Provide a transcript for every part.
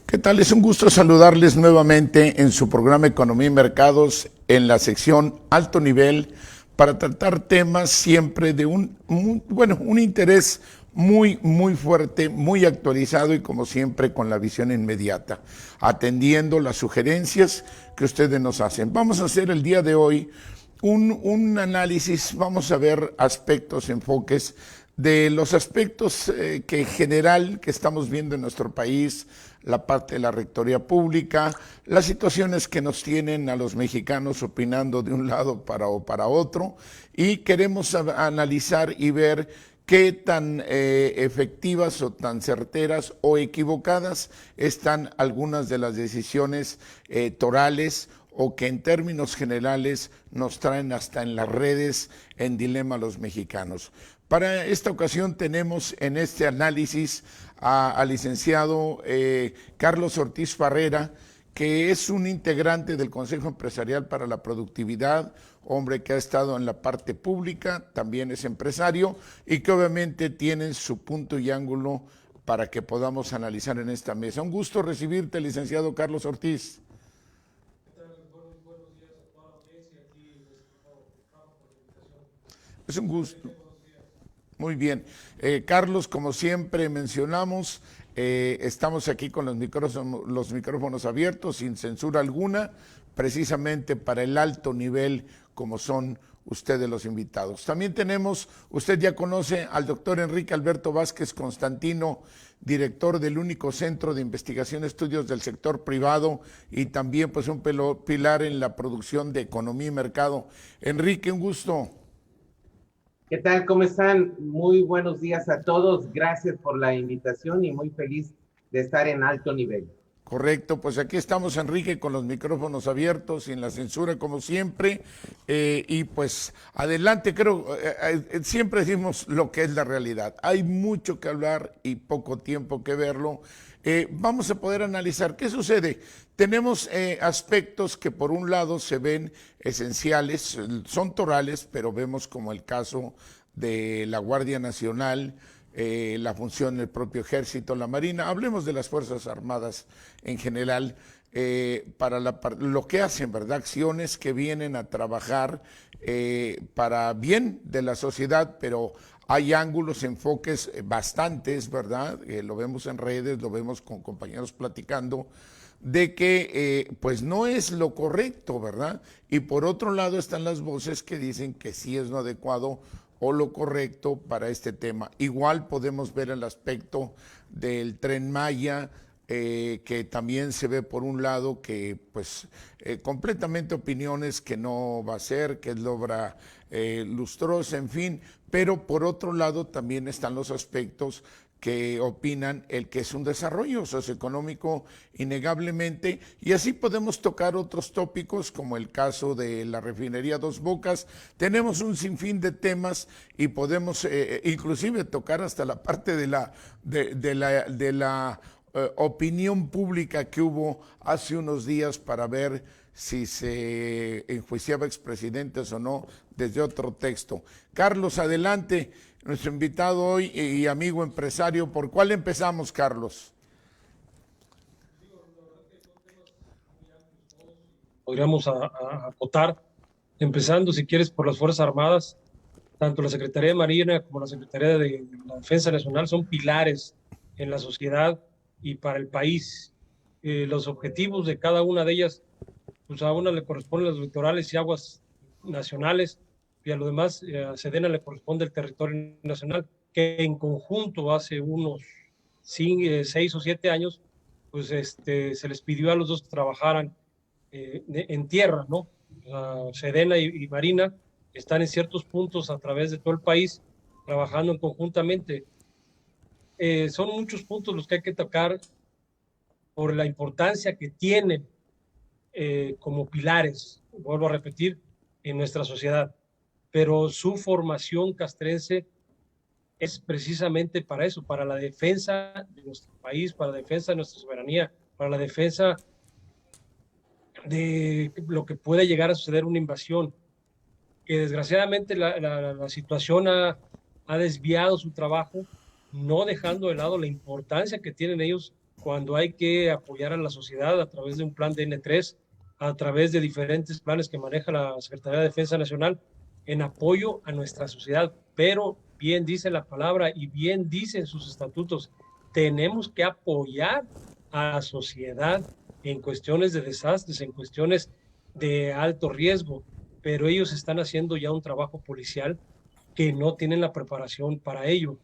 ¿Qué tal? Es un gusto saludarles nuevamente en su programa Economía y Mercados en la sección Alto Nivel para tratar temas siempre de un interés muy fuerte, muy actualizado y como siempre con la visión inmediata, atendiendo las sugerencias que ustedes nos hacen. Vamos a hacer el día de hoy un análisis, vamos a ver aspectos, enfoques de los aspectos que en general que estamos viendo en nuestro país, la parte de la rectoría pública, las situaciones que nos tienen a los mexicanos opinando de un lado para otro, y queremos analizar y ver qué tan efectivas o tan certeras o equivocadas están algunas de las decisiones torales o que en términos generales nos traen hasta en las redes en dilema a los mexicanos. Para esta ocasión tenemos en este análisis al licenciado Carlos Ortiz Farrera, que es un integrante del Consejo Empresarial para la Productividad, hombre que ha estado en la parte pública, también es empresario y que obviamente tiene su punto y ángulo para que podamos analizar en esta mesa. Un gusto recibirte, licenciado Carlos Ortiz. Es un gusto. Muy bien. Carlos, como siempre mencionamos, estamos aquí con los micrófonos abiertos, sin censura alguna, precisamente para el alto nivel como son ustedes los invitados. También tenemos, usted ya conoce al doctor Enrique Alberto Vázquez Constantino, director del único centro de investigación y estudios del sector privado y también pues un pilar en la producción de economía y mercado. Enrique, un gusto. ¿Qué tal? ¿Cómo están? Muy buenos días a todos. Gracias por la invitación y muy feliz de estar en alto nivel. Correcto, pues aquí estamos, Enrique, con los micrófonos abiertos y en la censura como siempre. Y pues adelante, siempre decimos lo que es la realidad. Hay mucho que hablar y poco tiempo que verlo. Vamos a poder analizar qué sucede. Tenemos aspectos que por un lado se ven esenciales, son torales, pero vemos como el caso de la Guardia Nacional, la función del propio Ejército, la Marina. Hablemos de las Fuerzas Armadas en general, para lo que hacen, ¿verdad? Acciones que vienen a trabajar para bien de la sociedad, pero hay ángulos, enfoques bastantes, ¿verdad? Lo vemos en redes, lo vemos con compañeros platicando, de que pues no es lo correcto, ¿verdad? Y por otro lado están las voces que dicen que sí es lo adecuado o lo correcto para este tema. Igual podemos ver el aspecto del Tren Maya, que también se ve por un lado que pues completamente opiniones que no va a ser, que es la obra lustrosa, en fin, pero por otro lado también están los aspectos que opinan el que es un desarrollo socioeconómico innegablemente, y así podemos tocar otros tópicos como el caso de la refinería Dos Bocas. Tenemos un sinfín de temas y podemos inclusive tocar hasta la parte de la opinión pública que hubo hace unos días para ver si se enjuiciaba expresidentes o no desde otro texto. Carlos, adelante. Nuestro invitado hoy y amigo empresario. ¿Por cuál empezamos, Carlos? Podríamos acotar, empezando, si quieres, por las Fuerzas Armadas. Tanto la Secretaría de Marina como la Secretaría de la Defensa Nacional son pilares en la sociedad y para el país. Los objetivos de cada una de ellas, pues a una le corresponden los litorales y aguas nacionales, y a lo demás a Sedena le corresponde el territorio nacional, que en conjunto hace unos 6 o 7 años, pues se les pidió a los dos que trabajaran en tierra, ¿no? Sedena y Marina están en ciertos puntos a través de todo el país trabajando conjuntamente. Son muchos puntos los que hay que tocar por la importancia que tienen como pilares, vuelvo a repetir, en nuestra sociedad. Pero su formación castrense es precisamente para eso, para la defensa de nuestro país, para la defensa de nuestra soberanía, para la defensa de lo que puede llegar a suceder una invasión, que desgraciadamente la situación ha desviado su trabajo, no dejando de lado la importancia que tienen ellos cuando hay que apoyar a la sociedad a través de un plan de N3, a través de diferentes planes que maneja la Secretaría de Defensa Nacional en apoyo a nuestra sociedad. Pero bien dice la palabra y bien dicen sus estatutos, tenemos que apoyar a la sociedad en cuestiones de desastres, en cuestiones de alto riesgo, pero ellos están haciendo ya un trabajo policial que no tienen la preparación para ello.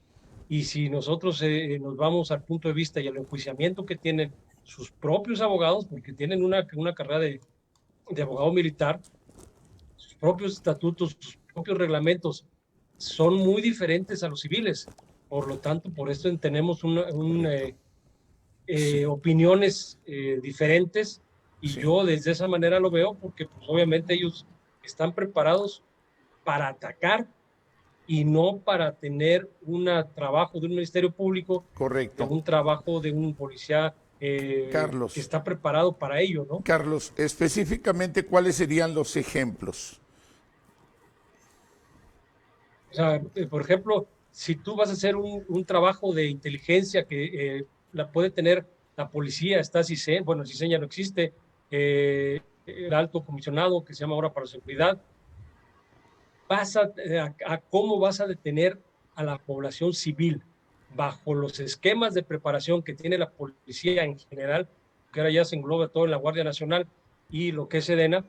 Y si nosotros nos vamos al punto de vista y al enjuiciamiento que tienen sus propios abogados, porque tienen una carrera de abogado militar, sus propios estatutos, sus propios reglamentos son muy diferentes a los civiles. Por lo tanto, por esto tenemos Sí, opiniones diferentes y sí. yo desde esa manera lo veo porque pues, obviamente ellos están preparados para atacar y no para tener un trabajo de un ministerio público, de Correcto. un trabajo de un policía que Carlos, está preparado para ello, ¿no? Carlos, específicamente, ¿cuáles serían los ejemplos? O sea, por ejemplo, si tú vas a hacer un trabajo de inteligencia que la puede tener la policía, está CISEN, bueno, CISEN ya no existe, el alto comisionado que se llama ahora para seguridad, a cómo vas a detener a la población civil bajo los esquemas de preparación que tiene la policía en general, que ahora ya se engloba todo en la Guardia Nacional y lo que es Sedena,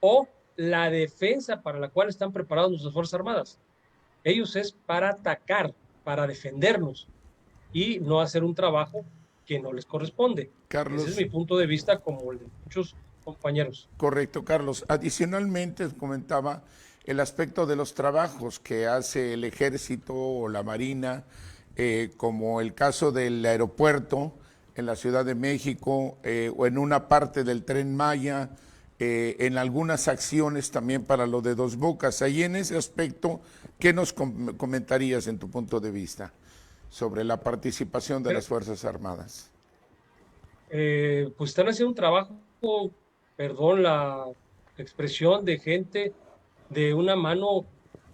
o la defensa para la cual están preparados nuestras Fuerzas Armadas. Ellos es para atacar, para defendernos y no hacer un trabajo que no les corresponde. Ese es Carlos, mi punto de vista como el de muchos compañeros. correcto, Carlos. Adicionalmente, comentaba el aspecto de los trabajos que hace el ejército o la marina, como el caso del aeropuerto en la Ciudad de México, o en una parte del Tren Maya, en algunas acciones también para lo de Dos Bocas. Ahí en ese aspecto, ¿qué nos comentarías en tu punto de vista sobre la participación de Pero, las Fuerzas Armadas? pues están haciendo un trabajo, perdón la expresión, de gente de una mano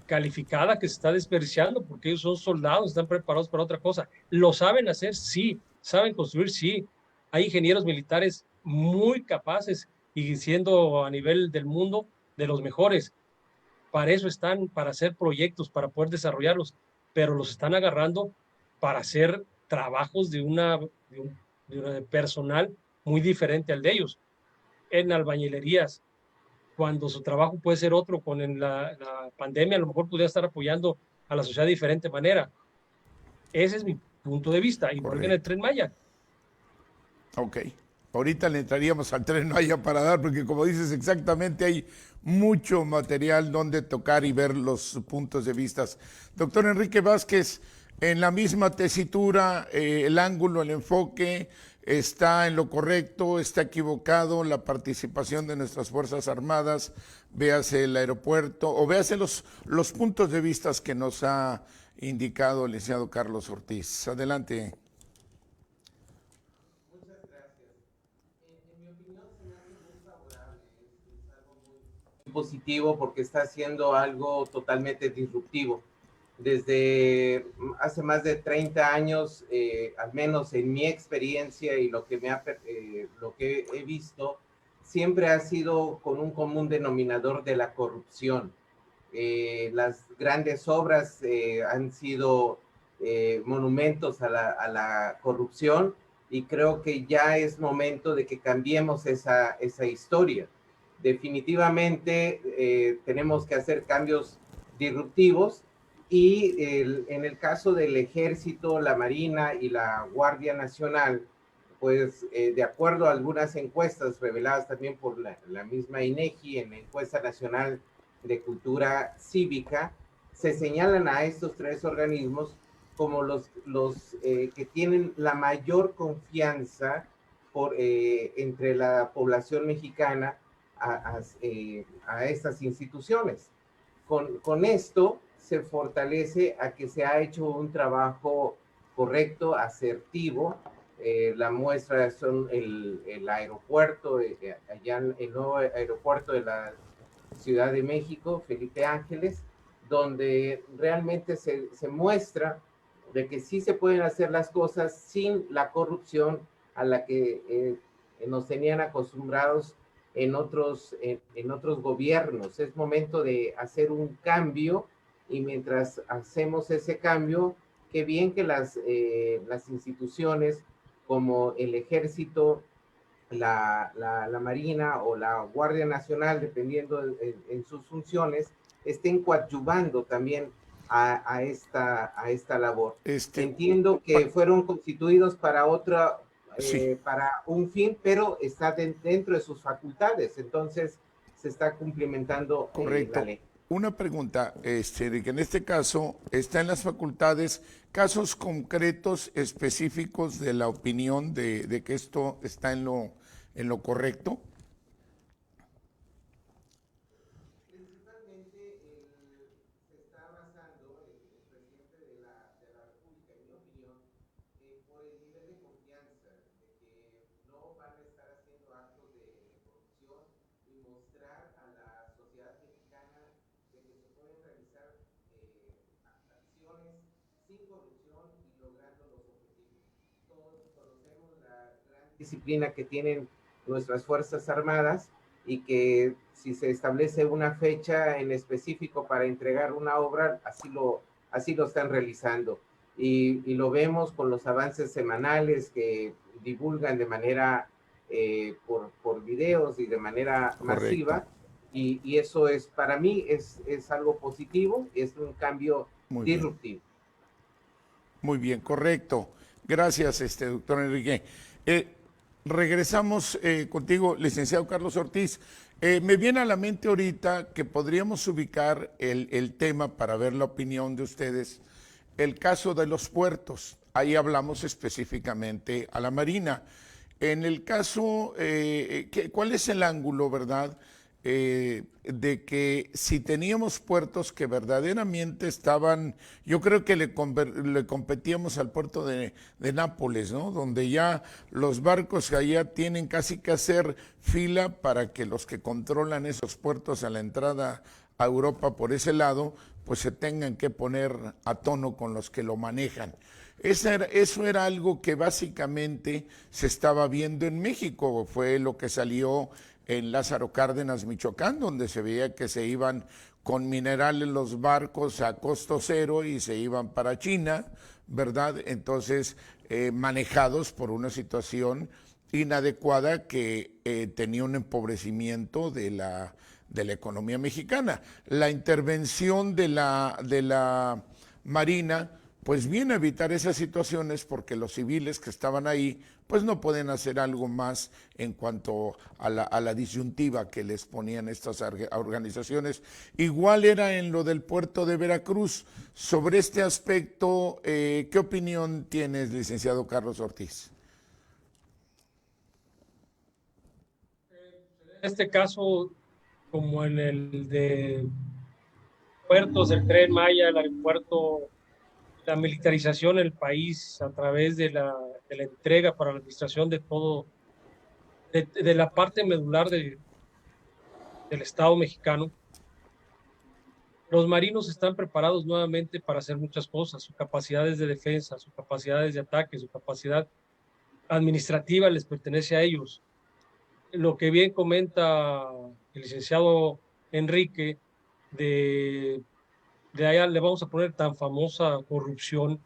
calificada que se está desperdiciando porque ellos son soldados, están preparados para otra cosa. ¿Lo saben hacer? Sí. ¿Saben construir? Sí. Hay ingenieros militares muy capaces y siendo a nivel del mundo de los mejores. Para eso están, para hacer proyectos, para poder desarrollarlos, pero los están agarrando para hacer trabajos de personal muy diferente al de ellos. En albañilerías, cuando su trabajo puede ser otro, con la pandemia a lo mejor podría estar apoyando a la sociedad de diferente manera. Ese es mi punto de vista, igual que en el Correcto. Tren Maya. Ok. Ahorita le entraríamos al Tren Maya para dar, porque como dices exactamente, hay mucho material donde tocar y ver los puntos de vista. Doctor Enrique Vázquez, en la misma tesitura, el ángulo, el enfoque, está en lo correcto, está equivocado, la participación de nuestras Fuerzas Armadas, véase el aeropuerto, o véase los puntos de vista que nos ha indicado el licenciado Carlos Ortiz. Adelante. Positivo porque está haciendo algo totalmente disruptivo. Desde hace más de 30 años, al menos en mi experiencia y lo que he visto, siempre ha sido con un común denominador de la corrupción. Las grandes obras han sido monumentos a la corrupción y creo que ya es momento de que cambiemos esa historia. Definitivamente tenemos que hacer cambios disruptivos y en el caso del Ejército, la Marina y la Guardia Nacional, pues de acuerdo a algunas encuestas reveladas también por la misma INEGI en la encuesta nacional de cultura cívica, se señalan a estos tres organismos como los que tienen la mayor confianza entre la población mexicana a estas instituciones. Con esto se fortalece a que se ha hecho un trabajo correcto, asertivo. La muestra son el aeropuerto, allá el nuevo aeropuerto de la Ciudad de México, Felipe Ángeles, donde realmente se muestra de que sí se pueden hacer las cosas sin la corrupción a la que nos tenían acostumbrados en otros gobiernos. Es momento de hacer un cambio, y mientras hacemos ese cambio, qué bien que las instituciones como el Ejército, la Marina o la Guardia Nacional, dependiendo en sus funciones, estén coadyuvando también a esta labor. Entiendo que fueron constituidos para sí, para un fin, pero está dentro de sus facultades, entonces se está cumplimentando la correcto. ley. Una pregunta, de que en este caso está en las facultades casos concretos específicos de la opinión de que esto está en lo correcto. Principalmente se está basando el presidente de la República, en mi opinión, por el nivel de confianza, de que no van a estar haciendo actos de corrupción, y mostrar a la sociedad mexicana de que se pueden realizar acciones sin corrupción y logrando los objetivos. Todos conocemos la gran disciplina que tienen nuestras Fuerzas Armadas, y que si se establece una fecha en específico para entregar una obra, así lo están realizando. Y lo vemos con los avances semanales que divulgan de manera por videos y de manera Correcto. masiva, y eso es, para mí, es algo positivo, es un cambio Muy bien. disruptivo. Muy bien, correcto. Gracias, doctor Enrique. Regresamos contigo, licenciado Carlos Ortiz. Me viene a la mente ahorita que podríamos ubicar el tema para ver la opinión de ustedes, el caso de los puertos. Ahí hablamos específicamente a la Marina. En el caso, ¿cuál es el ángulo, verdad? De que si teníamos puertos que verdaderamente estaban, yo creo que le competíamos al puerto de Nápoles, ¿no? Donde ya los barcos allá tienen casi que hacer fila para que los que controlan esos puertos a la entrada a Europa por ese lado, pues se tengan que poner a tono con los que lo manejan. Eso era algo que básicamente se estaba viendo en México, fue lo que salió en Lázaro Cárdenas, Michoacán, donde se veía que se iban con minerales los barcos a costo cero y se iban para China, ¿verdad? Entonces, manejados por una situación inadecuada que tenía un empobrecimiento de la economía mexicana. La intervención de la Marina pues viene a evitar esas situaciones, porque los civiles que estaban ahí pues no pueden hacer algo más en cuanto a la disyuntiva que les ponían estas organizaciones. Igual era en lo del puerto de Veracruz. Sobre este aspecto, ¿qué opinión tienes, licenciado Carlos Ortiz? En este caso, como en el de puertos, el Tren Maya, el aeropuerto, la militarización del país a través de la entrega para la administración de todo, de la parte medular del Estado mexicano. Los marinos están preparados nuevamente para hacer muchas cosas, sus capacidades de defensa, sus capacidades de ataque, su capacidad administrativa les pertenece a ellos. Lo que bien comenta el licenciado Enrique, de allá le vamos a poner tan famosa corrupción.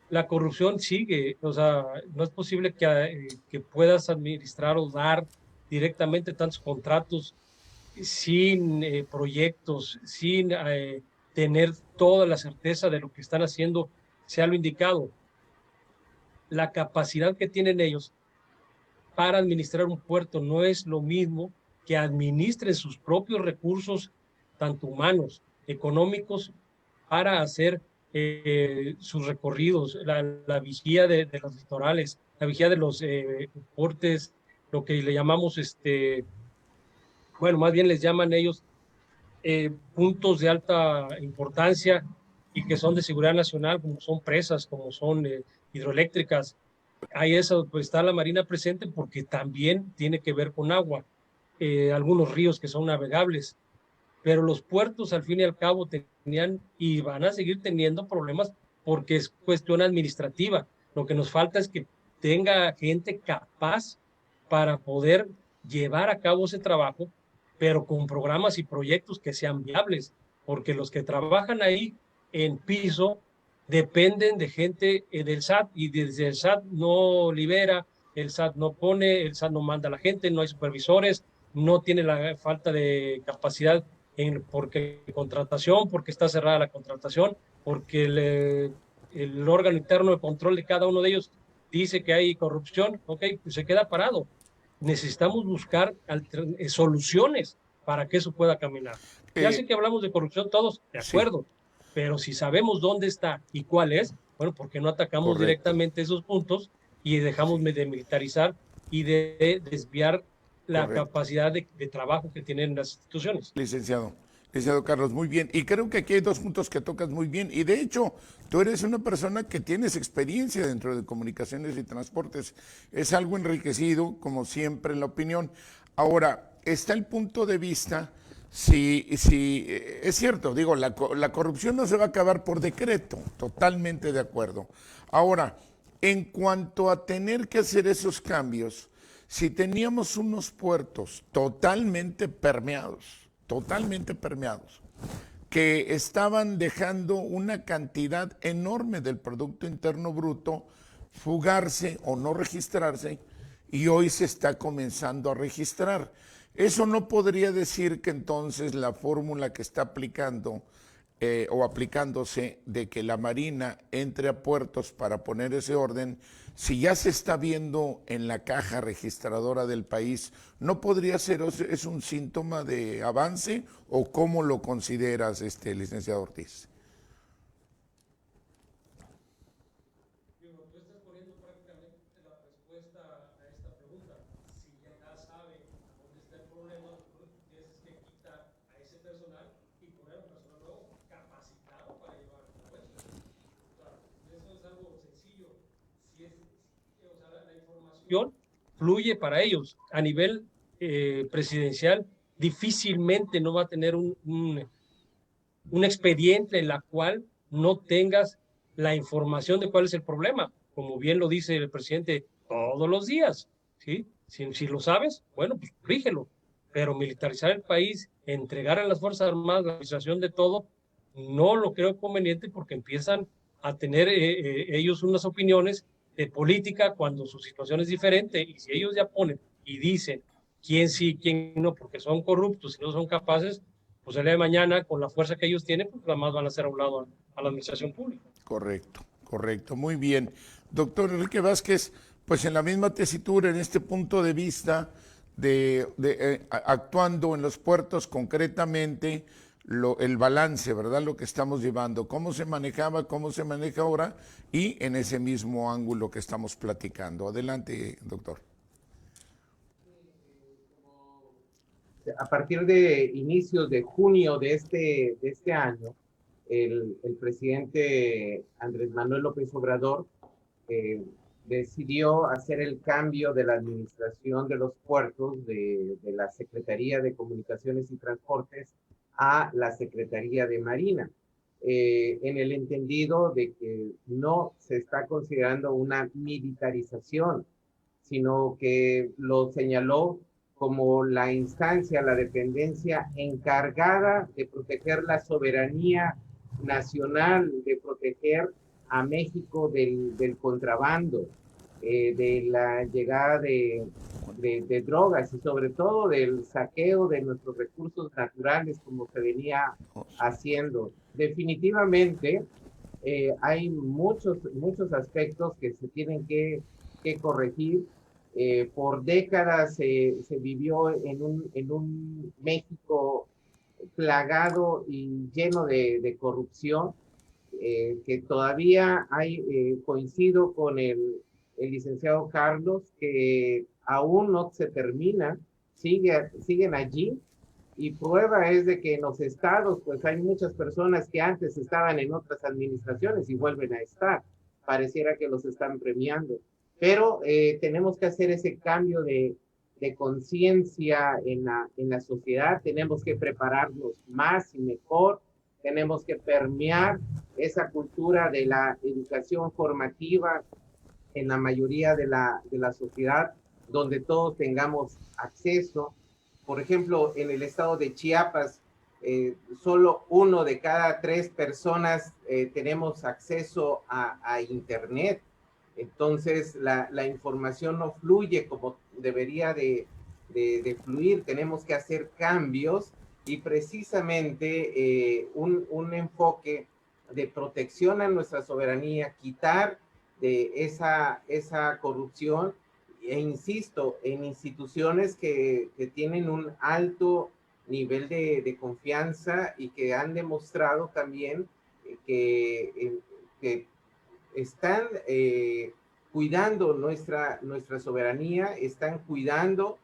La corrupción sigue, o sea, no es posible que puedas administrar o dar directamente tantos contratos sin proyectos, sin tener toda la certeza de lo que están haciendo sea lo indicado. La capacidad que tienen ellos para administrar un puerto no es lo mismo que administren sus propios recursos, tanto humanos, económicos, para hacer sus recorridos, la vigía de los litorales, la vigía de los portes, lo que le llamamos, bueno, más bien les llaman ellos puntos de alta importancia y que son de seguridad nacional, como son presas, como son hidroeléctricas. Ahí eso, pues está la Marina presente porque también tiene que ver con agua, algunos ríos que son navegables, pero los puertos al fin y al cabo tenían y van a seguir teniendo problemas porque es cuestión administrativa. Lo que nos falta es que tenga gente capaz para poder llevar a cabo ese trabajo, pero con programas y proyectos que sean viables, porque los que trabajan ahí en piso dependen de gente del SAT, y desde el SAT no libera, el SAT no pone, el SAT no manda a la gente, no hay supervisores, no tiene la falta de capacidad porque contratación, porque está cerrada la contratación, porque el órgano interno de control de cada uno de ellos dice que hay corrupción. Ok, pues se queda parado. Necesitamos buscar soluciones para que eso pueda caminar. Ya sé que hablamos de corrupción todos, de Sí, acuerdo, pero si sabemos dónde está y cuál es, bueno, ¿por qué no atacamos correcto. directamente esos puntos y dejamos Sí, de militarizar y de desviar la correcto. capacidad de trabajo que tienen las instituciones? Licenciado. Licenciado Carlos, muy bien. Y creo que aquí hay dos puntos que tocas muy bien. Y de hecho, tú eres una persona que tienes experiencia dentro de comunicaciones y transportes. Es algo enriquecido, como siempre, en la opinión. Ahora, está el punto de vista, si es cierto, digo, la corrupción no se va a acabar por decreto, totalmente de acuerdo. Ahora, en cuanto a tener que hacer esos cambios, si teníamos unos puertos totalmente permeados, que estaban dejando una cantidad enorme del Producto Interno Bruto fugarse o no registrarse, y hoy se está comenzando a registrar. Eso no podría decir que entonces la fórmula que está aplicando o aplicándose de que la Marina entre a puertos para poner ese orden, si ya se está viendo en la caja registradora del país, ¿no podría ser, es un síntoma de avance, o cómo lo consideras, licenciado Ortiz? Fluye para ellos. A nivel presidencial, difícilmente no va a tener un expediente en la cual no tengas la información de cuál es el problema. Como bien lo dice el presidente todos los días, ¿sí? Si lo sabes, bueno, pues rígelo. Pero militarizar el país, entregar a las Fuerzas Armadas la administración de todo, no lo creo conveniente, porque empiezan a tener ellos unas opiniones de política cuando su situación es diferente. Y si ellos ya ponen y dicen quién sí, quién no, porque son corruptos y no son capaces, pues el día de mañana, con la fuerza que ellos tienen, pues nada más van a hacer a un lado a la administración pública. Correcto, correcto, muy bien. Doctor Enrique Vázquez, pues en la misma tesitura, en este punto de vista actuando en los puertos concretamente, el balance, ¿verdad? Lo que estamos llevando, cómo se manejaba, cómo se maneja ahora, y en ese mismo ángulo que estamos platicando. Adelante, doctor. A partir de inicios de junio de este año, el presidente Andrés Manuel López Obrador decidió hacer el cambio de la administración de los puertos de la Secretaría de Comunicaciones y Transportes a la Secretaría de Marina, en el entendido de que no se está considerando una militarización, sino que lo señaló como la instancia, la dependencia encargada de proteger la soberanía nacional, de proteger a México del contrabando, de la llegada de drogas, y sobre todo del saqueo de nuestros recursos naturales, como se venía haciendo. Definitivamente hay muchos aspectos que se tienen que corregir. Por décadas se vivió en un México plagado y lleno de corrupción, que todavía coincido con el licenciado Carlos, que aún no se termina, siguen allí, y prueba es de que en los estados, pues hay muchas personas que antes estaban en otras administraciones y vuelven a estar. Pareciera que los están premiando. Pero tenemos que hacer ese cambio de conciencia en la sociedad. Tenemos que prepararnos más y mejor. Tenemos que permear esa cultura de la educación formativa en la mayoría de la sociedad, donde todos tengamos acceso. Por ejemplo, en el estado de Chiapas, solo 1 de cada 3 personas tenemos acceso a Internet. Entonces, la información no fluye como debería de fluir. Tenemos que hacer cambios y precisamente un enfoque de protección a nuestra soberanía, quitar de esa corrupción e insisto, en instituciones que tienen un alto nivel de confianza y que han demostrado también que están cuidando nuestra soberanía, están cuidando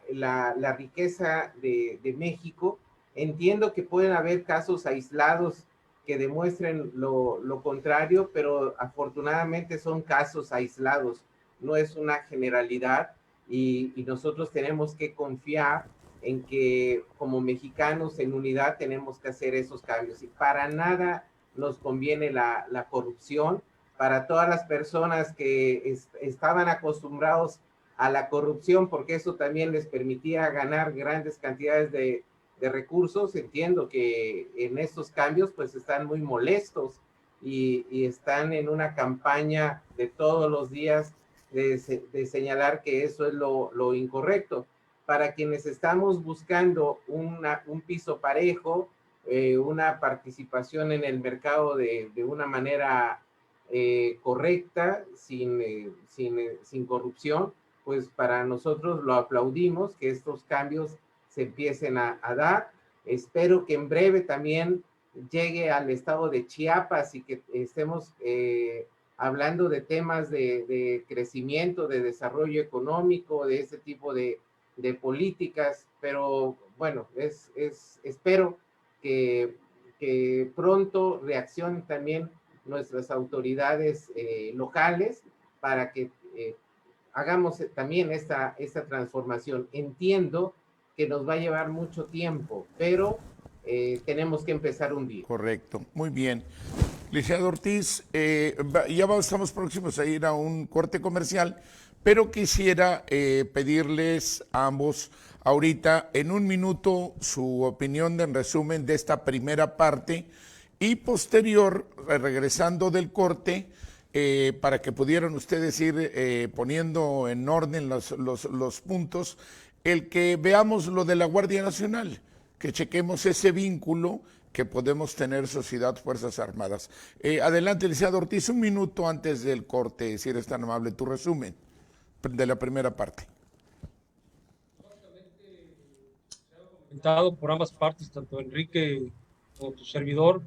la riqueza de México. Entiendo que pueden haber casos aislados que demuestren lo contrario, pero afortunadamente son casos aislados, no es una generalidad y nosotros tenemos que confiar en que como mexicanos en unidad tenemos que hacer esos cambios y para nada nos conviene la corrupción. Para todas las personas que estaban acostumbrados a la corrupción, porque eso también les permitía ganar grandes cantidades de recursos, entiendo que en estos cambios pues están muy molestos y están en una campaña de todos los días de señalar que eso es lo incorrecto. Para quienes estamos buscando un piso parejo, una participación en el mercado de una manera correcta, sin corrupción, pues para nosotros lo aplaudimos, que estos cambios se empiecen a dar. Espero que en breve también llegue al estado de Chiapas y que estemos hablando de temas de crecimiento, de desarrollo económico, de ese tipo de políticas, pero bueno, espero que pronto reaccionen también nuestras autoridades locales para que hagamos también esta transformación. Entiendo que nos va a llevar mucho tiempo, pero tenemos que empezar un día. Correcto, muy bien. Licenciado Ortiz, estamos próximos a ir a un corte comercial, pero quisiera pedirles a ambos ahorita en un minuto su opinión en resumen de esta primera parte y posterior, regresando del corte, para que pudieran ustedes ir poniendo en orden los puntos, el que veamos lo de la Guardia Nacional, que chequemos ese vínculo que podemos tener sociedad, Fuerzas Armadas. Adelante, licenciado Ortiz, un minuto antes del corte, si eres tan amable, tu resumen de la primera parte. Comentado por ambas partes, tanto Enrique como tu servidor,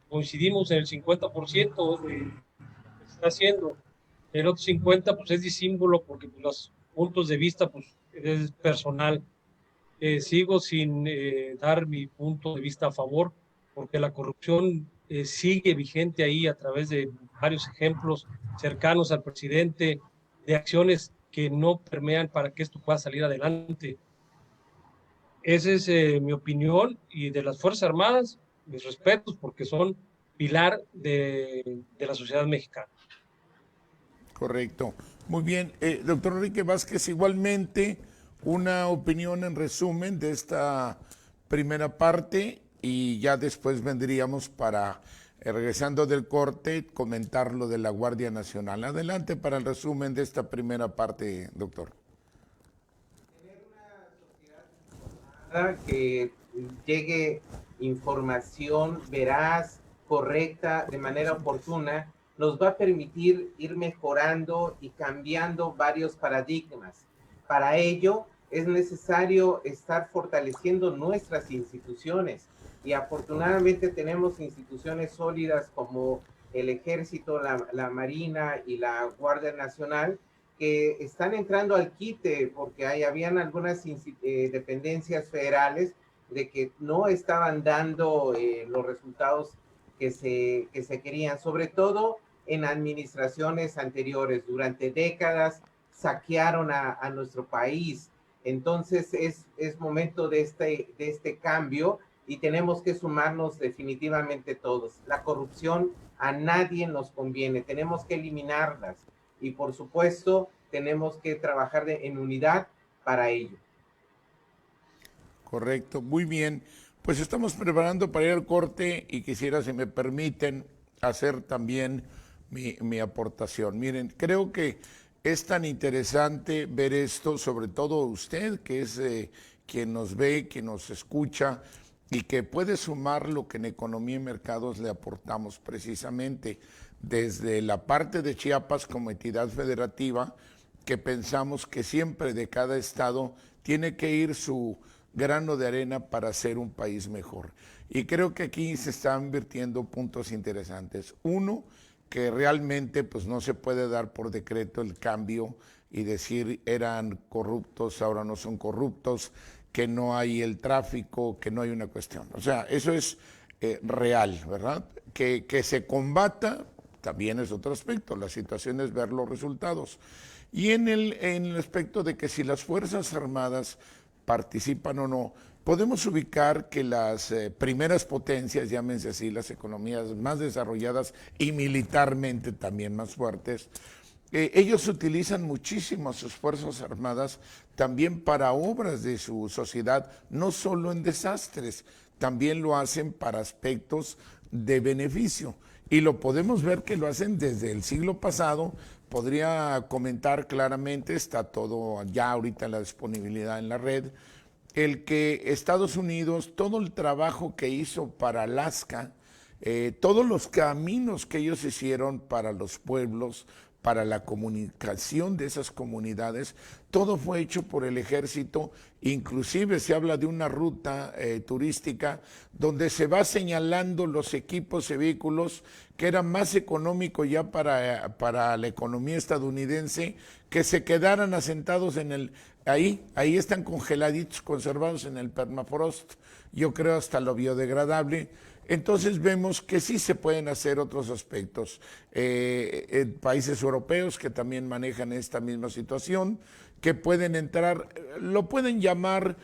coincidimos en el 50% de lo que se está haciendo. El otro 50% pues es disímbolo porque pues, los puntos de vista pues es personal. Sigo sin dar mi punto de vista a favor porque la corrupción sigue vigente ahí a través de varios ejemplos cercanos al presidente, de acciones que no permean para que esto pueda salir adelante. Esa es mi opinión y de las Fuerzas Armadas, mis respetos porque son pilar de la sociedad mexicana. Correcto. Muy bien. Doctor Enrique Vázquez, igualmente una opinión en resumen de esta primera parte y ya después vendríamos para, regresando del corte, comentar lo de la Guardia Nacional. Adelante para el resumen de esta primera parte, doctor. Que llegue información veraz, correcta, de manera oportuna, nos va a permitir ir mejorando y cambiando varios paradigmas. Para ello es necesario estar fortaleciendo nuestras instituciones y afortunadamente tenemos instituciones sólidas como el Ejército, la Marina y la Guardia Nacional, que están entrando al quite porque habían algunas dependencias federales de que no estaban dando los resultados que se querían, sobre todo en administraciones anteriores. Durante décadas saquearon a nuestro país. Entonces es momento de este cambio y tenemos que sumarnos definitivamente todos. La corrupción a nadie nos conviene, tenemos que eliminarlas. y por supuesto tenemos que trabajar en unidad para ello. Correcto, muy bien. Pues estamos preparando para ir al corte y quisiera, si me permiten, hacer también mi aportación. Miren, creo que es tan interesante ver esto, sobre todo usted, que es quien nos ve, quien nos escucha y que puede sumar lo que en Economía y Mercados le aportamos precisamente desde la parte de Chiapas como entidad federativa, que pensamos que siempre de cada estado tiene que ir su grano de arena para ser un país mejor. Y creo que aquí se están invirtiendo puntos interesantes. Uno, que realmente pues no se puede dar por decreto el cambio y decir eran corruptos, ahora no son corruptos, que no hay el tráfico, que no hay una cuestión. O sea, eso es real, ¿verdad? Que se combata también es otro aspecto. La situación es ver los resultados. Y en el aspecto de que si las Fuerzas Armadas participan o no, podemos ubicar que las primeras potencias, llámense así, las economías más desarrolladas y militarmente también más fuertes, ellos utilizan muchísimo a sus Fuerzas Armadas también para obras de su sociedad, no solo en desastres, también lo hacen para aspectos de beneficio. Y lo podemos ver que lo hacen desde el siglo pasado. Podría comentar claramente, está todo ya ahorita en la disponibilidad en la red, el que Estados Unidos, todo el trabajo que hizo para Alaska, todos los caminos que ellos hicieron para los pueblos, para la comunicación de esas comunidades, todo fue hecho por el ejército. Inclusive se habla de una ruta turística donde se va señalando los equipos y vehículos que era más económico ya para la economía estadounidense que se quedaran asentados ahí están congeladitos, conservados en el permafrost, yo creo hasta lo biodegradable. Entonces vemos que sí se pueden hacer otros aspectos. En países europeos que también manejan esta misma situación, que pueden entrar, lo pueden llamar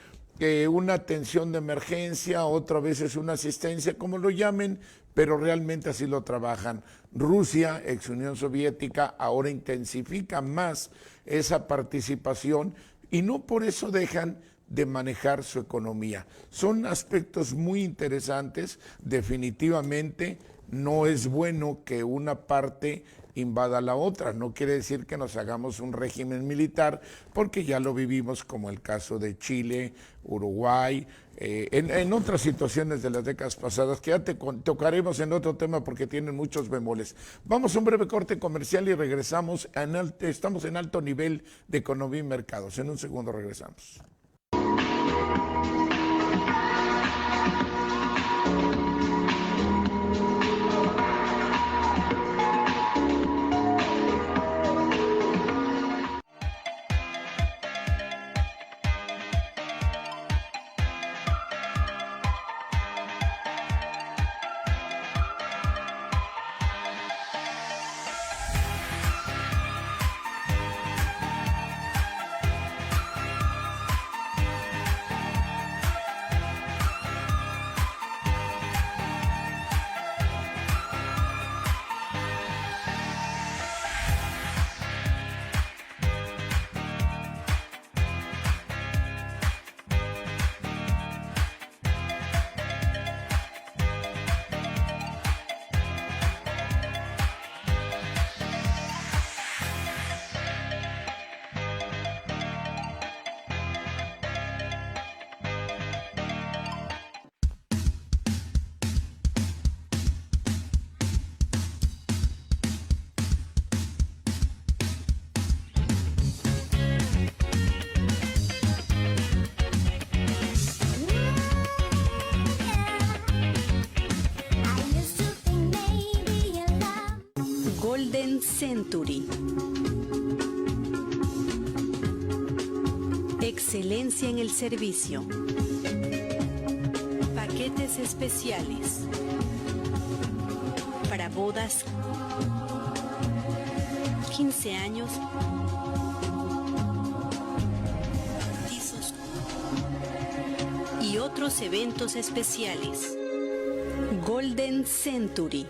una atención de emergencia, otra vez es una asistencia, como lo llamen, pero realmente así lo trabajan. Rusia, ex Unión Soviética, ahora intensifica más esa participación y no por eso dejan de manejar su economía. Son aspectos muy interesantes. Definitivamente no es bueno que una parte invada a la otra. No quiere decir que nos hagamos un régimen militar, porque ya lo vivimos, como el caso de Chile, Uruguay, en otras situaciones de las décadas pasadas, que ya tocaremos en otro tema porque tienen muchos bemoles. Vamos a un breve corte comercial y regresamos. Estamos en alto nivel de economía y mercados. En un segundo regresamos. Golden Century. Excelencia en el servicio. Paquetes especiales para bodas, 15 años, bautizos y otros eventos especiales. Golden Century.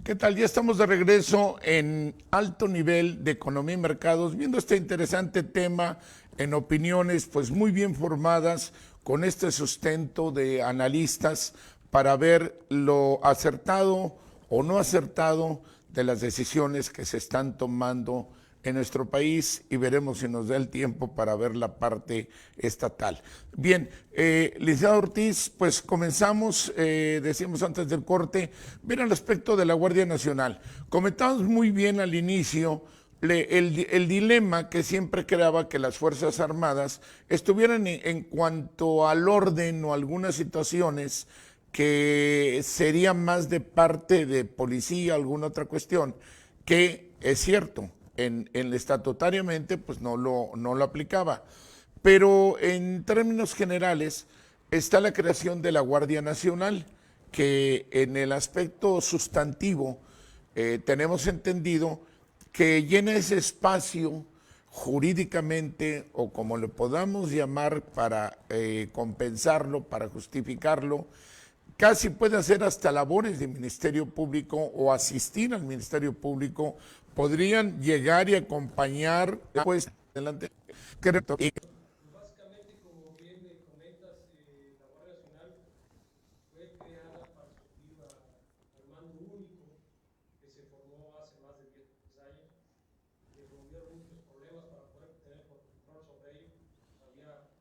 ¿Qué tal? Ya estamos de regreso en alto nivel de economía y mercados, viendo este interesante tema en opiniones pues muy bien formadas, con este sustento de analistas para ver lo acertado o no acertado de las decisiones que se están tomando en nuestro país, y veremos si nos da el tiempo para ver la parte estatal. Bien, licenciado Ortiz, pues comenzamos, decíamos antes del corte, ver el aspecto de la Guardia Nacional. Comentamos muy bien al inicio el dilema que siempre creaba que las Fuerzas Armadas estuvieran en cuanto al orden o algunas situaciones que serían más de parte de policía, alguna otra cuestión, que es cierto, en estatutariamente pues no lo aplicaba. Pero en términos generales está la creación de la Guardia Nacional, que en el aspecto sustantivo tenemos entendido que llena ese espacio jurídicamente, o como le podamos llamar, para compensarlo, para justificarlo. Casi puede hacer hasta labores de Ministerio Público o asistir al Ministerio Público, podrían llegar y acompañar, pues, adelante. Básicamente, como bien comentas, la Guardia Nacional fue creada para suplir al mando único que se formó hace más de 10 años, que resolvió muchos problemas para poder tener control sobre ello. Había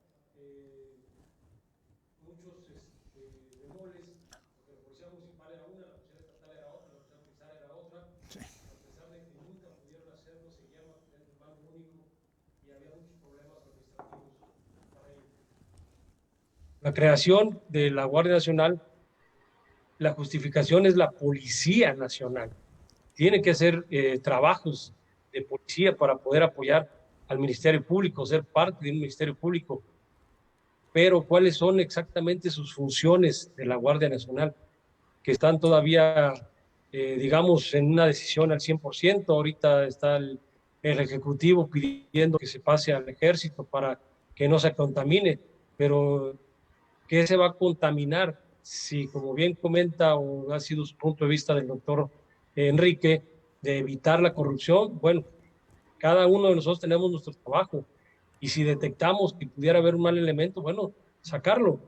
muchos bemoles, porque la policía municipal era una, la policía estatal era otra, la policía fiscal era otra. Sí. A pesar de que nunca pudieron hacerlo, seguían manteniendo el mando único y había muchos problemas administrativos para ello. La creación de la Guardia Nacional, la justificación es la Policía Nacional. Tiene que hacer trabajos de policía para poder apoyar al Ministerio Público, ser parte de un Ministerio Público. Pero ¿cuáles son exactamente sus funciones de la Guardia Nacional? Que están todavía, digamos, en una decisión al 100%. Ahorita está el Ejecutivo pidiendo que se pase al Ejército para que no se contamine, pero ¿qué se va a contaminar? Si, como bien comenta, o ha sido su punto de vista del doctor Enrique, de evitar la corrupción, bueno, cada uno de nosotros tenemos nuestro trabajo, y si detectamos que pudiera haber un mal elemento, bueno, sacarlo,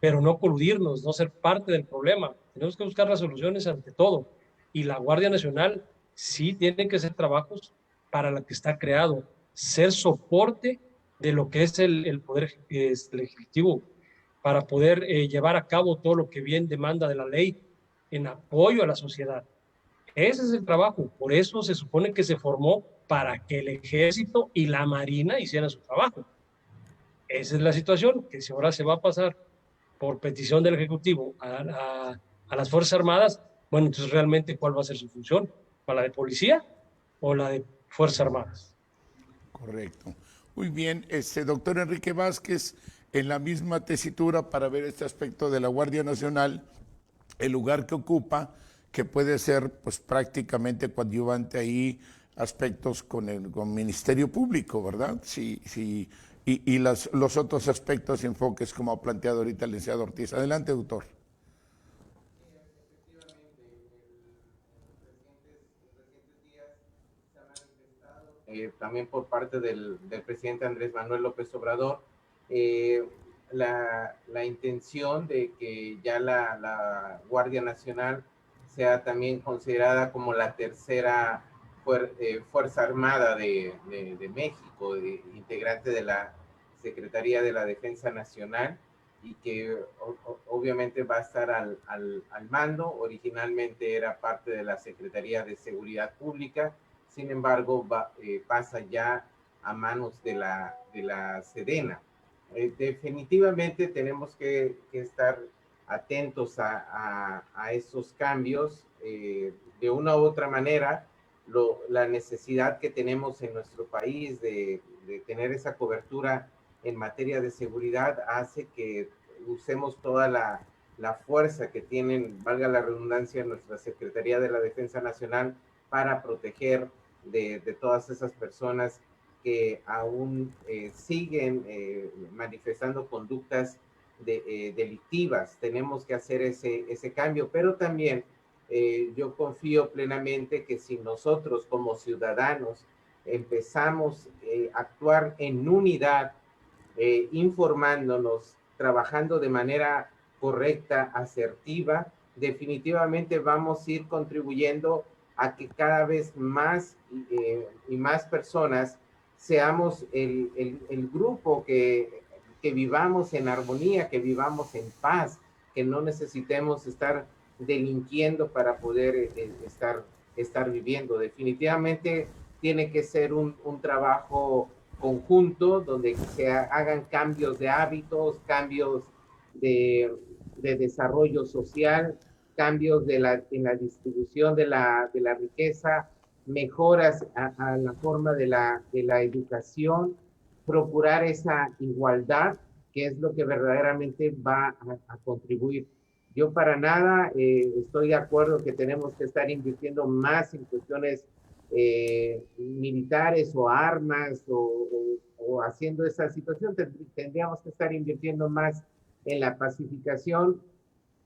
pero no coludirnos, no ser parte del problema. Tenemos que buscar las soluciones ante todo, y la Guardia Nacional sí tiene que hacer trabajos para la que está creado, ser soporte de lo que es el poder el ejecutivo, para poder llevar a cabo todo lo que bien demanda de la ley en apoyo a la sociedad. Ese es el trabajo, por eso se supone que se formó para que el Ejército y la Marina hicieran su trabajo. Esa es la situación, que si ahora se va a pasar por petición del Ejecutivo a las Fuerzas Armadas, bueno, entonces realmente ¿cuál va a ser su función? ¿Para la de policía o la de Fuerzas Armadas? Correcto. Muy bien, doctor Enrique Vázquez, en la misma tesitura para ver este aspecto de la Guardia Nacional, el lugar que ocupa, que puede ser pues prácticamente coadyuvante ahí, aspectos con el Ministerio Público, ¿verdad? Sí, y los otros aspectos y enfoques como ha planteado ahorita el licenciado Ortiz. Adelante, doctor. También por parte del presidente Andrés Manuel López Obrador, la intención de que ya la Guardia Nacional sea también considerada como la tercera Fuerza Armada de México, integrante de la Secretaría de la Defensa Nacional, y que obviamente va a estar al mando. Originalmente era parte de la Secretaría de Seguridad Pública, sin embargo pasa ya a manos de la Sedena. Definitivamente tenemos que estar atentos a esos cambios. De una u otra manera, la necesidad que tenemos en nuestro país de tener esa cobertura en materia de seguridad hace que usemos toda la fuerza que tienen, valga la redundancia, nuestra Secretaría de la Defensa Nacional para proteger de todas esas personas que aún siguen manifestando conductas delictivas. Tenemos que hacer ese cambio, pero también yo confío plenamente que si nosotros como ciudadanos empezamos a actuar en unidad, informándonos, trabajando de manera correcta, asertiva, definitivamente vamos a ir contribuyendo a que cada vez más y más personas seamos el grupo que vivamos en armonía, que vivamos en paz, que no necesitemos estar delinquiendo para poder estar viviendo. Definitivamente tiene que ser un trabajo conjunto donde se hagan cambios de hábitos, cambios de desarrollo social, cambios en la distribución de la riqueza, mejoras a la forma de la educación, procurar esa igualdad, que es lo que verdaderamente va a contribuir. Yo para nada estoy de acuerdo que tenemos que estar invirtiendo más en cuestiones militares o armas o haciendo esa situación. Tendríamos que estar invirtiendo más en la pacificación,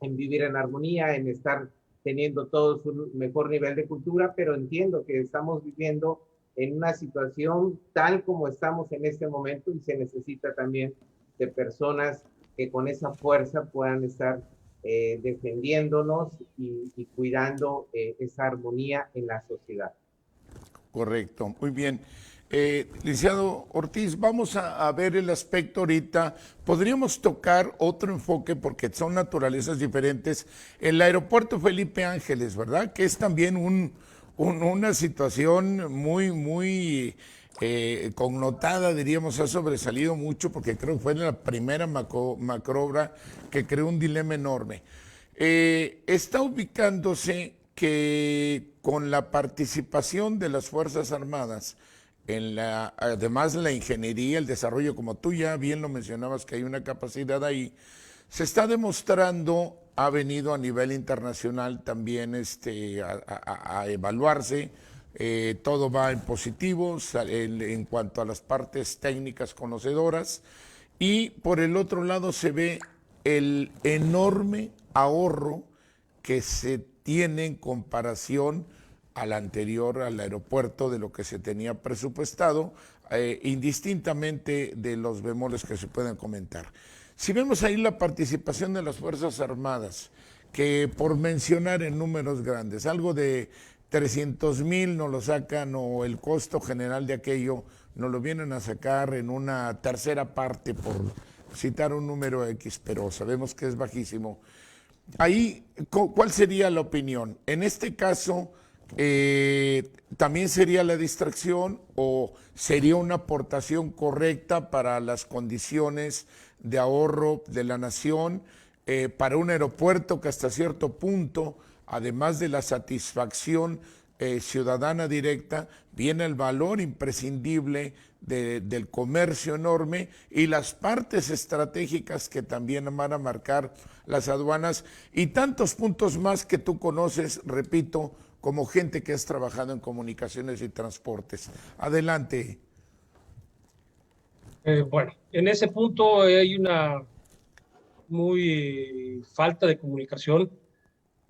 en vivir en armonía, en estar teniendo todos un mejor nivel de cultura, pero entiendo que estamos viviendo en una situación tal como estamos en este momento y se necesita también de personas que con esa fuerza puedan estar defendiéndonos y cuidando esa armonía en la sociedad. Correcto, muy bien. Licenciado Ortiz, vamos a ver el aspecto ahorita. Podríamos tocar otro enfoque porque son naturalezas diferentes. El aeropuerto Felipe Ángeles, ¿verdad? Que es también una situación muy connotada, diríamos, ha sobresalido mucho porque creo que fue la primera macroobra que creó un dilema enorme. Está ubicándose que con la participación de las Fuerzas Armadas, además la ingeniería, el desarrollo, como tú ya bien lo mencionabas, que hay una capacidad ahí, se está demostrando, ha venido a nivel internacional también a evaluarse, todo va en positivo en cuanto a las partes técnicas conocedoras, y por el otro lado se ve el enorme ahorro que se tiene en comparación al anterior, al aeropuerto, de lo que se tenía presupuestado, indistintamente de los bemoles que se pueden comentar. Si vemos ahí la participación de las Fuerzas Armadas, que por mencionar en números grandes, algo de 300,000 nos lo sacan, o el costo general de aquello nos lo vienen a sacar en una tercera parte, por citar un número X, pero sabemos que es bajísimo. Ahí, ¿cuál sería la opinión? En este caso, ¿también sería la distracción o sería una aportación correcta para las condiciones de ahorro de la nación, para un aeropuerto que hasta cierto punto, además de la satisfacción ciudadana directa, viene el valor imprescindible del comercio enorme y las partes estratégicas que también van a marcar las aduanas y tantos puntos más que tú conoces, repito, como gente que has trabajado en comunicaciones y transportes? Adelante. Bueno, en ese punto hay una muy falta de comunicación,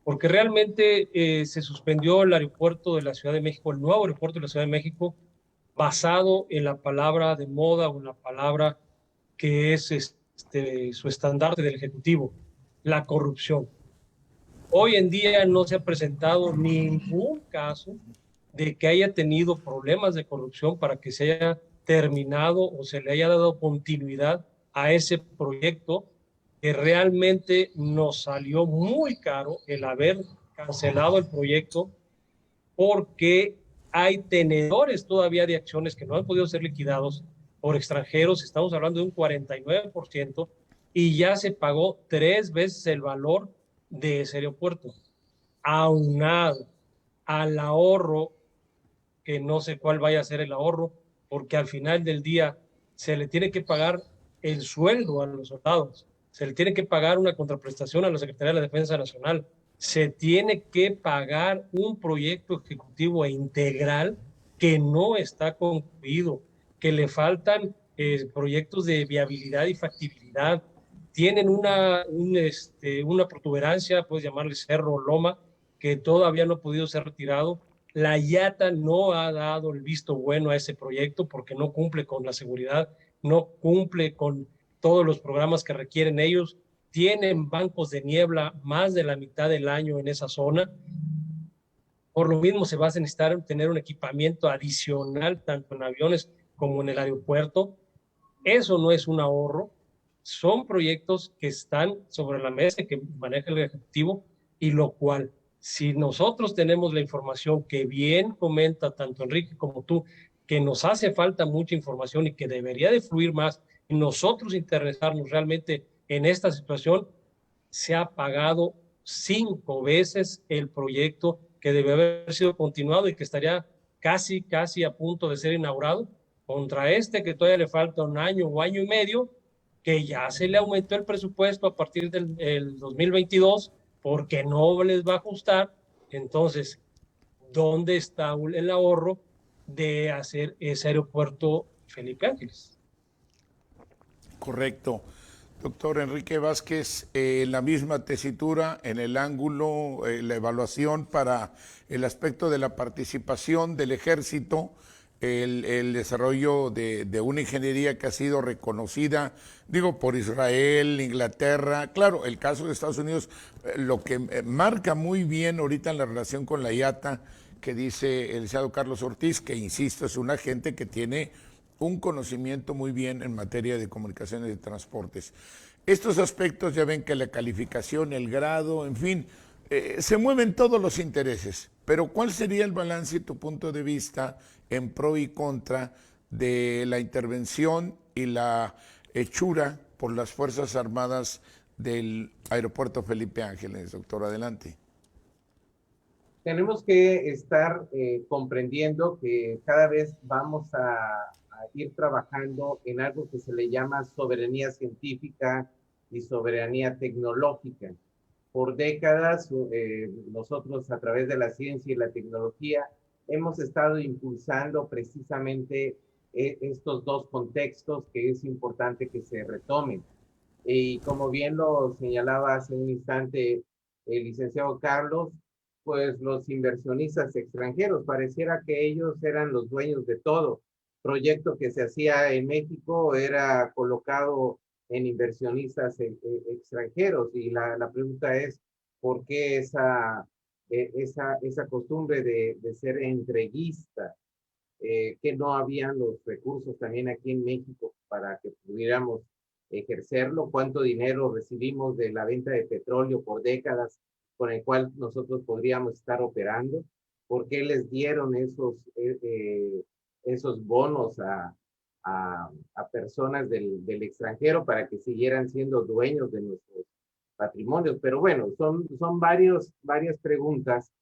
porque realmente se suspendió el aeropuerto de la Ciudad de México, el nuevo aeropuerto de la Ciudad de México, basado en la palabra de moda o en la palabra que es su estandarte del Ejecutivo, la corrupción. Hoy en día no se ha presentado ningún caso de que haya tenido problemas de corrupción para que se haya terminado o se le haya dado continuidad a ese proyecto, que realmente nos salió muy caro el haber cancelado el proyecto, porque hay tenedores todavía de acciones que no han podido ser liquidados por extranjeros. Estamos hablando de un 49%, y ya se pagó 3 veces el valor de ese aeropuerto, aunado al ahorro, que no sé cuál vaya a ser el ahorro, porque al final del día se le tiene que pagar el sueldo a los soldados, se le tiene que pagar una contraprestación a la Secretaría de la Defensa Nacional, se tiene que pagar un proyecto ejecutivo e integral que no está concluido, que le faltan proyectos de viabilidad y factibilidad, tienen una protuberancia, puedes llamarle cerro o loma, que todavía no ha podido ser retirado. La IATA no ha dado el visto bueno a ese proyecto porque no cumple con la seguridad, no cumple con todos los programas que requieren ellos. Tienen bancos de niebla más de la mitad del año en esa zona. Por lo mismo se va a necesitar tener un equipamiento adicional tanto en aviones como en el aeropuerto. Eso no es un ahorro, son proyectos que están sobre la mesa que maneja el Ejecutivo, y lo cual, si nosotros tenemos la información que bien comenta tanto Enrique como tú, que nos hace falta mucha información y que debería de fluir más, y nosotros interesarnos realmente en esta situación, se ha pagado 5 veces el proyecto que debe haber sido continuado y que estaría casi a punto de ser inaugurado, contra este que todavía le falta un año o año y medio, que ya se le aumentó el presupuesto a partir del 2022 porque no les va a ajustar. Entonces, ¿dónde está el ahorro de hacer ese aeropuerto Felipe Ángeles? Correcto. Doctor Enrique Vázquez, en la misma tesitura, en el ángulo, la evaluación para el aspecto de la participación del ejército, el desarrollo de una ingeniería que ha sido reconocida, digo, por Israel, Inglaterra, claro, el caso de Estados Unidos, lo que marca muy bien ahorita en la relación con la IATA, que dice el licenciado Carlos Ortiz, que insisto, es un agente que tiene un conocimiento muy bien en materia de comunicaciones y transportes. Estos aspectos ya ven que la calificación, el grado, en fin, se mueven todos los intereses, pero ¿cuál sería el balance y tu punto de vista en pro y contra de la intervención y la hechura por las Fuerzas Armadas del aeropuerto Felipe Ángeles? Doctor, adelante. Tenemos que estar comprendiendo que cada vez vamos a ir trabajando en algo que se le llama soberanía científica y soberanía tecnológica. Por décadas, nosotros a través de la ciencia y la tecnología hemos estado impulsando precisamente estos dos contextos que es importante que se retomen. Y como bien lo señalaba hace un instante el licenciado Carlos, pues los inversionistas extranjeros, pareciera que ellos eran los dueños de todo. Proyecto que se hacía en México era colocado en inversionistas extranjeros, y la pregunta es, ¿por qué esa costumbre de ser entreguista? Que no habían los recursos también aquí en México para que pudiéramos ejercerlo. ¿Cuánto dinero recibimos de la venta de petróleo por décadas con el cual nosotros podríamos estar operando? ¿Por qué les dieron esos bonos a personas del extranjero para que siguieran siendo dueños de nuestros patrimonios? Pero bueno, son varias preguntas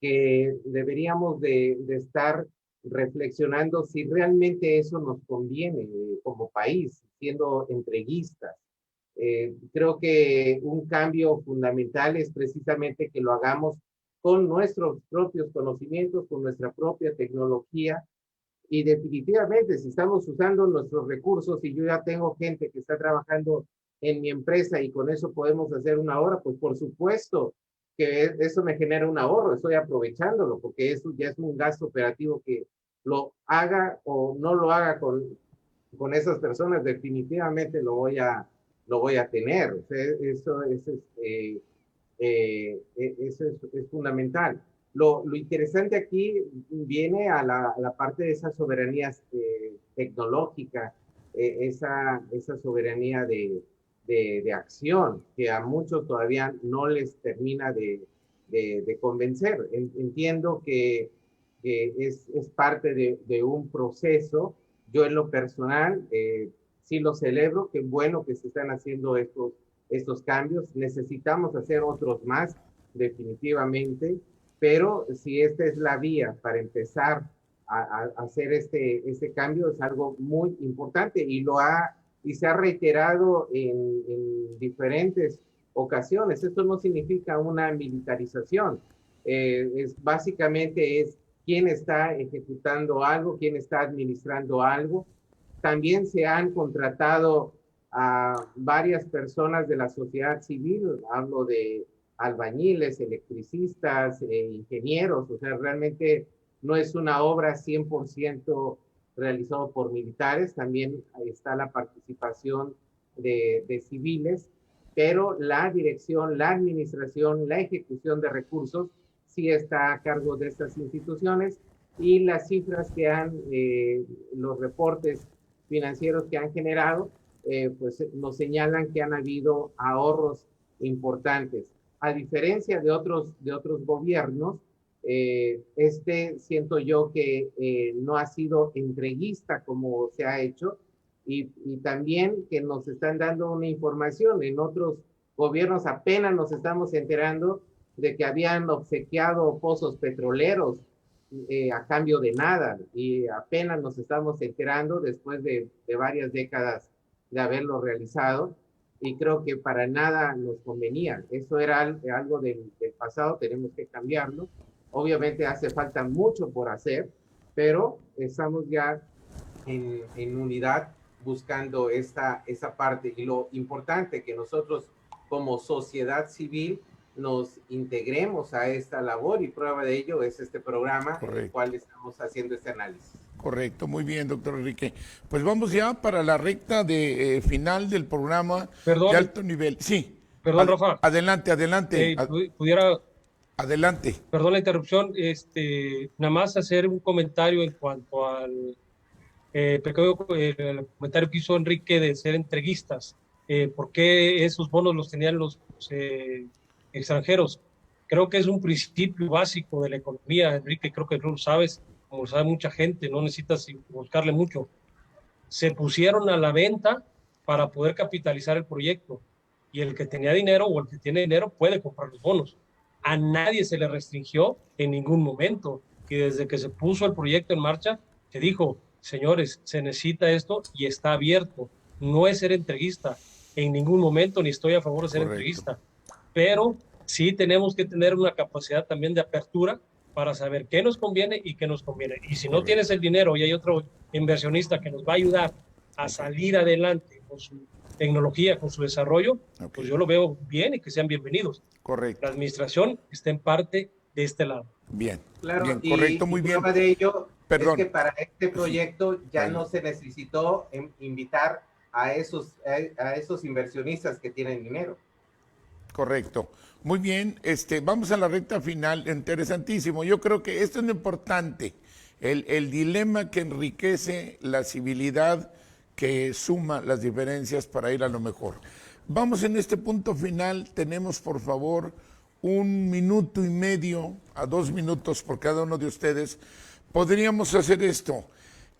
que deberíamos de estar reflexionando si realmente eso nos conviene como país, siendo entreguistas. Creo que un cambio fundamental es precisamente que lo hagamos con nuestros propios conocimientos, con nuestra propia tecnología, y definitivamente si estamos usando nuestros recursos y yo ya tengo gente que está trabajando en mi empresa y con eso podemos hacer un ahorro, pues por supuesto que eso me genera un ahorro, estoy aprovechándolo, porque eso ya es un gasto operativo que lo haga o no lo haga con esas personas, definitivamente lo voy a tener. O sea, eso es fundamental. Lo interesante aquí viene a la parte de esa soberanía tecnológica, esa soberanía de acción, que a muchos todavía no les termina de convencer. Entiendo que es parte de un proceso. Yo en lo personal sí lo celebro, qué bueno que se están haciendo estos cambios. Necesitamos hacer otros más, definitivamente, pero si esta es la vía para empezar a hacer este cambio, es algo muy importante, y se ha reiterado en diferentes ocasiones. Esto no significa una militarización, básicamente es quién está ejecutando algo, quién está administrando algo. También se han contratado a varias personas de la sociedad civil, hablo de albañiles, electricistas, ingenieros, o sea, realmente no es una obra 100% realizada por militares, también está la participación de civiles, pero la dirección, la administración, la ejecución de recursos sí está a cargo de estas instituciones, y las cifras que han, los reportes financieros que han generado, pues nos señalan que han habido ahorros importantes. A diferencia de otros gobiernos, siento yo que no ha sido entreguista como se ha hecho, y también que nos están dando una información. En otros gobiernos apenas nos estamos enterando de que habían obsequiado pozos petroleros a cambio de nada, y apenas nos estamos enterando después de varias décadas de haberlo realizado, y creo que para nada nos convenía. Eso era algo del pasado, tenemos que cambiarlo. Obviamente hace falta mucho por hacer, pero estamos ya en unidad buscando esa parte, y lo importante que nosotros como sociedad civil nos integremos a esta labor, y prueba de ello es este programa. Correcto. En el cual estamos haciendo este análisis. Correcto, muy bien, doctor Enrique. Pues vamos ya para la recta de final del programa. Perdón. De alto nivel. Sí. Perdón, Rafa. Adelante. Pudiera... Adelante. Perdón la interrupción, nada más hacer un comentario en cuanto al pequeño comentario que hizo Enrique de ser entreguistas. ¿Por qué esos bonos los tenían los extranjeros? Creo que es un principio básico de la economía, Enrique, creo que tú lo sabes, como lo sabe mucha gente, no necesitas buscarle mucho. Se pusieron a la venta para poder capitalizar el proyecto, y el que tenía dinero o el que tiene dinero puede comprar los bonos. A nadie se le restringió en ningún momento, y desde que se puso el proyecto en marcha, se dijo, señores, se necesita esto y está abierto. No es ser entreguista en ningún momento, ni estoy a favor de ser entreguista, pero sí tenemos que tener una capacidad también de apertura para saber qué nos conviene y qué nos conviene. Y si no tienes el dinero y hay otro inversionista que nos va a ayudar a salir adelante con su tecnología, con su desarrollo, pues yo lo veo bien y que sean bienvenidos. Correcto. La administración está en parte de este lado. Bien, claro, bien, correcto, muy bien. Prueba de ello Perdón. Es que para este proyecto ya no se necesitó invitar a esos inversionistas que tienen dinero. Correcto. Muy bien, vamos a la recta final, interesantísimo. Yo creo que esto es lo importante, el dilema que enriquece la civilidad, que suma las diferencias para ir a lo mejor. Vamos en este punto final, tenemos por favor 1 minuto y medio a 2 minutos por cada uno de ustedes. Podríamos hacer esto.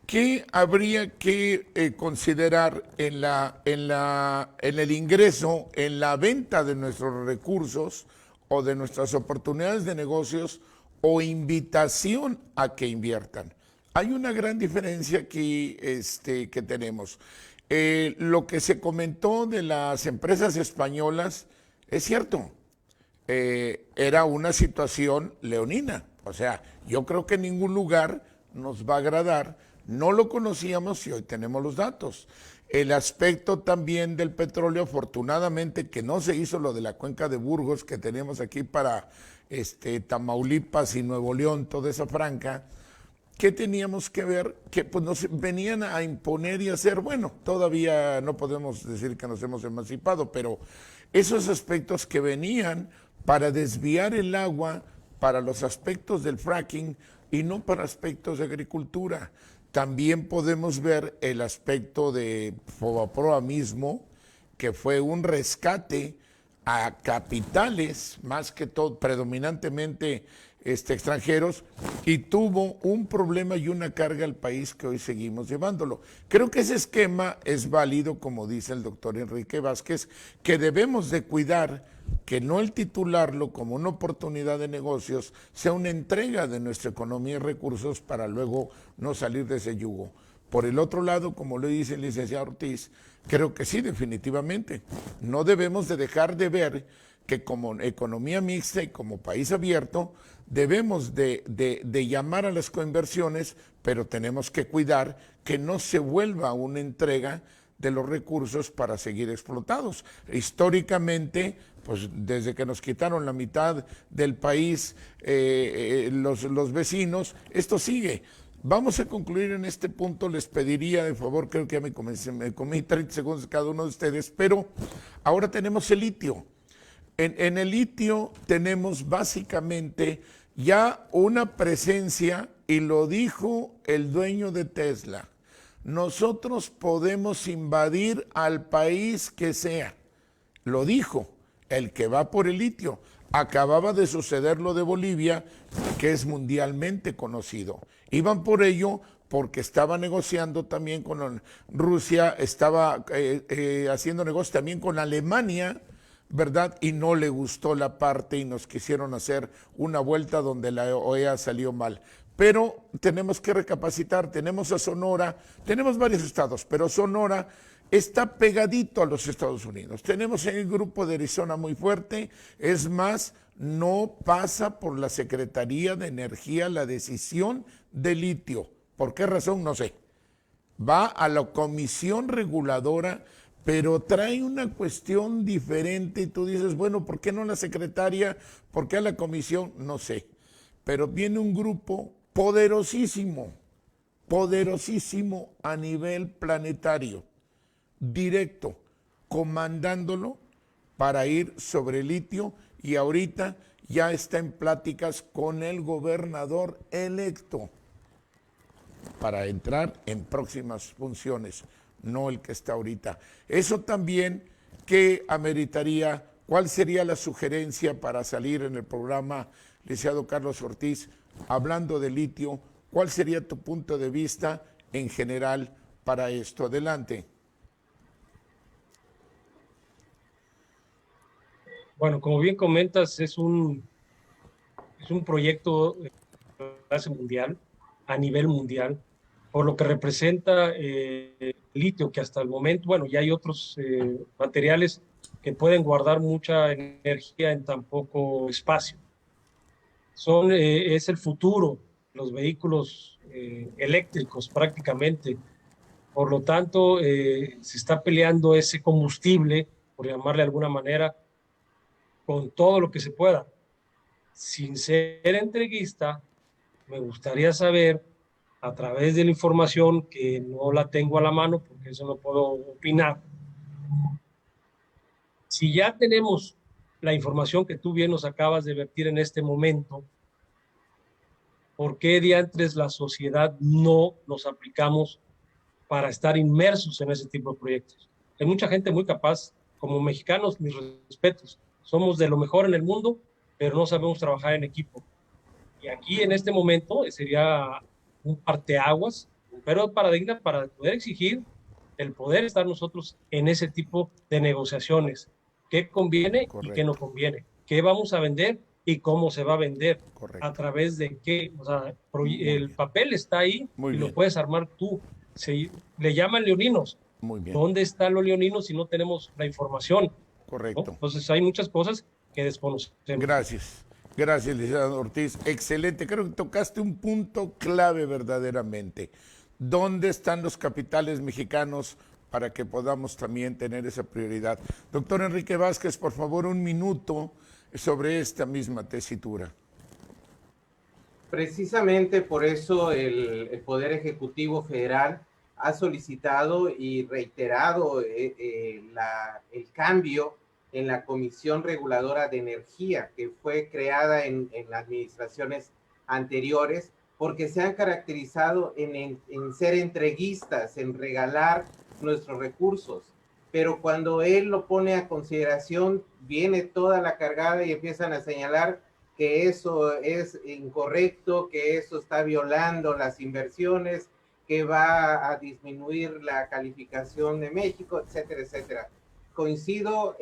¿Qué habría que considerar en el ingreso, en la venta de nuestros recursos o de nuestras oportunidades de negocios, o invitación a que inviertan? Hay una gran diferencia aquí que tenemos. Lo que se comentó de las empresas españolas es cierto. Era una situación leonina. O sea, yo creo que en ningún lugar nos va a agradar. No lo conocíamos y hoy tenemos los datos. El aspecto también del petróleo, afortunadamente que no se hizo lo de la cuenca de Burgos que tenemos aquí para Tamaulipas y Nuevo León, toda esa franja. ¿Qué teníamos que ver? Que pues nos venían a imponer y hacer, bueno, todavía no podemos decir que nos hemos emancipado, pero esos aspectos que venían para desviar el agua para los aspectos del fracking y no para aspectos de agricultura. También podemos ver el aspecto de Fobaproa mismo, que fue un rescate a capitales, más que todo, predominantemente extranjeros, y tuvo un problema y una carga al país que hoy seguimos llevándolo. Creo que ese esquema es válido, como dice el doctor Enrique Vázquez, que debemos de cuidar que no el titularlo como una oportunidad de negocios sea una entrega de nuestra economía y recursos para luego no salir de ese yugo. Por el otro lado, como lo dice el licenciado Ortiz, creo que sí, definitivamente. No debemos de dejar de ver que como economía mixta y como país abierto, debemos de llamar a las coinversiones, pero tenemos que cuidar que no se vuelva una entrega de los recursos para seguir explotados. Históricamente, pues desde que nos quitaron la mitad del país los vecinos, esto sigue. Vamos a concluir en este punto, les pediría de favor, creo que ya me comí 30 segundos cada uno de ustedes, pero ahora tenemos el litio. En el litio tenemos básicamente ya una presencia, y lo dijo el dueño de Tesla: nosotros podemos invadir al país que sea. Lo dijo el que va por el litio. Acababa de suceder lo de Bolivia, que es mundialmente conocido. Iban por ello porque estaba negociando también con Rusia, estaba haciendo negocio también con Alemania, ¿verdad? Y no le gustó la parte y nos quisieron hacer una vuelta donde la OEA salió mal. Pero tenemos que recapacitar, tenemos a Sonora, tenemos varios estados, pero Sonora está pegadito a los Estados Unidos. Tenemos el grupo de Arizona muy fuerte, es más, no pasa por la Secretaría de Energía la decisión de litio. ¿Por qué razón? No sé. Va a la Comisión Reguladora, pero trae una cuestión diferente y tú dices, bueno, ¿por qué no la secretaria? ¿Por qué a la comisión? No sé. Pero viene un grupo poderosísimo, poderosísimo a nivel planetario, directo, comandándolo para ir sobre el litio, y ahorita ya está en pláticas con el gobernador electo para entrar en próximas funciones, no el que está ahorita. Eso también que ameritaría, ¿cuál sería la sugerencia para salir en el programa, licenciado Carlos Ortiz, hablando de litio? ¿Cuál sería tu punto de vista en general para esto? Adelante. Bueno, como bien comentas, es un proyecto de clase mundial, a nivel mundial, por lo que representa litio, que hasta el momento, bueno, ya hay otros materiales que pueden guardar mucha energía en tan poco espacio. Es el futuro, los vehículos eléctricos prácticamente. Por lo tanto, se está peleando ese combustible, por llamarle de alguna manera, con todo lo que se pueda. Sin ser entreguista, me gustaría saber, a través de la información, que no la tengo a la mano, porque eso no puedo opinar, si ya tenemos la información que tú bien nos acabas de vertir en este momento, ¿por qué diantres la sociedad no nos aplicamos para estar inmersos en ese tipo de proyectos? Hay mucha gente muy capaz, como mexicanos, mis respetos, somos de lo mejor en el mundo, pero no sabemos trabajar en equipo. Y aquí en este momento sería un parteaguas, pero paradigma para poder exigir el poder estar nosotros en ese tipo de negociaciones. ¿Qué conviene y qué no conviene? ¿Qué vamos a vender y cómo se va a vender? Correcto. ¿A través de qué? O sea, el papel está ahí y lo puedes armar tú. Le llaman leoninos. Muy bien. ¿Dónde están los leoninos si no tenemos la información? Correcto. ¿No? Entonces hay muchas cosas que desconocemos. Gracias. Gracias, licenciado Ortiz. Excelente. Creo que tocaste un punto clave verdaderamente. ¿Dónde están los capitales mexicanos para que podamos también tener esa prioridad? Doctor Enrique Vázquez, por favor, un minuto sobre esta misma tesitura. Precisamente por eso el Poder Ejecutivo Federal ha solicitado y reiterado el cambio en la Comisión Reguladora de Energía, que fue creada en las administraciones anteriores, porque se han caracterizado en ser entreguistas, en regalar nuestros recursos. Pero cuando él lo pone a consideración, viene toda la cargada y empiezan a señalar que eso es incorrecto, que eso está violando las inversiones, que va a disminuir la calificación de México, etcétera, etcétera. Coincido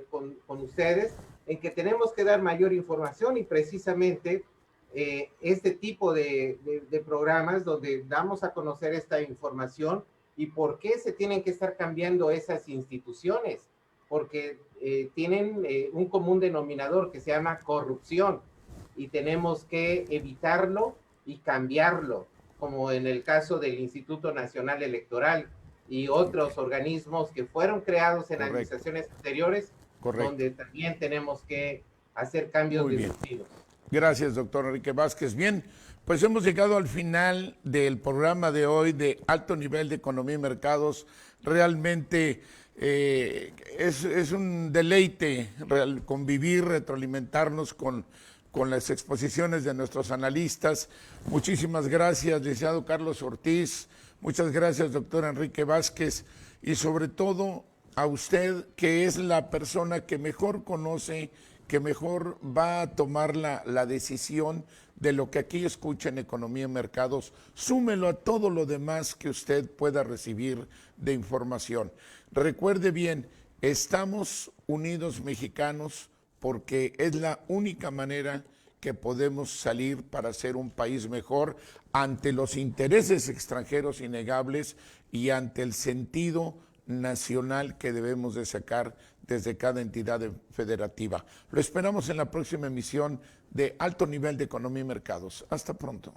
con ustedes en que tenemos que dar mayor información, y precisamente este tipo de programas donde damos a conocer esta información y por qué se tienen que estar cambiando esas instituciones, porque tienen un común denominador que se llama corrupción, y tenemos que evitarlo y cambiarlo, como en el caso del Instituto Nacional Electoral, y otros organismos que fueron creados en Correcto. administraciones anteriores, Correcto. donde también tenemos que hacer cambios Muy bien. disruptivos. Gracias, doctor Enrique Vázquez. Bien, pues hemos llegado al final del programa de hoy de Alto Nivel de Economía y Mercados. Realmente es un deleite convivir, retroalimentarnos con las exposiciones de nuestros analistas. Muchísimas gracias, licenciado Carlos Ortiz. Muchas gracias, doctor Enrique Vázquez. Y sobre todo a usted, que es la persona que mejor conoce, que mejor va a tomar la decisión de lo que aquí escucha en Economía y Mercados. Súmelo a todo lo demás que usted pueda recibir de información. Recuerde bien, estamos unidos mexicanos porque es la única manera que podemos salir para ser un país mejor ante los intereses extranjeros innegables y ante el sentido nacional que debemos de sacar desde cada entidad federativa. Lo esperamos en la próxima emisión de Alto Nivel de Economía y Mercados. Hasta pronto.